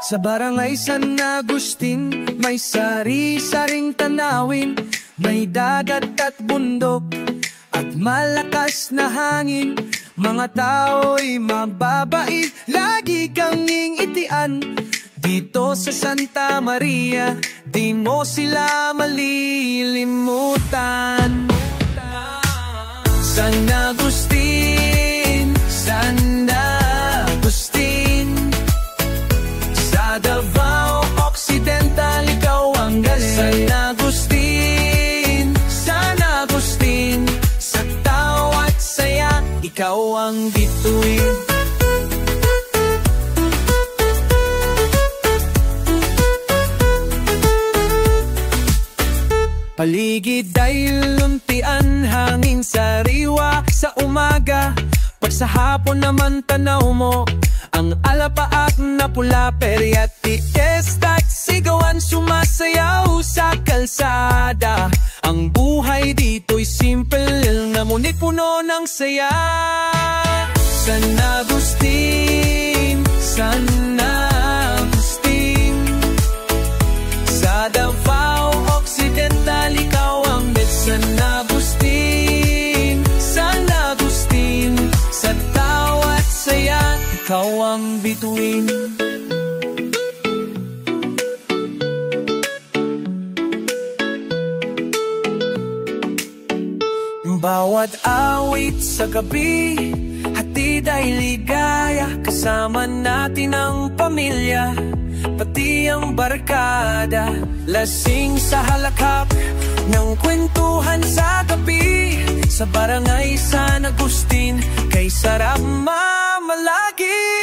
Sa barangay San Agustin, may sari-saring tanawin, may dagat at bundok, at malakas na hangin. Mga tao'y mababait, lagi kang ngingitian. Dito sa Santa Maria, di mo sila malilimutan. San Agustin, San Agustin, sa Davao Occidental, ikaw ang galing. San Agustin, San Agustin, sa tawa at saya, ikaw ang bituin. Paligid ay luntian, hangin sariwa sa umaga. Pag sa hapon naman tanaw mo ang alapaak na pula, perya, tiesta at sigawan, sumasayaw sa kalsada. Ang buhay dito'y simple, ngunit puno ng saya. San Agustin, San Agustin, sa Davao Occidental, ikaw ang best. San Agustin, San Agustin, sa tawa at saya, ikaw ang bituin. Bawat awit sa gabi, hatid ay ligaya, kasama natin ang pamilya, pati ang barkada. Lasing sa halakhak ng kwentuhan sa gabi, sa barangay San Agustin, kay sarap mamalagi.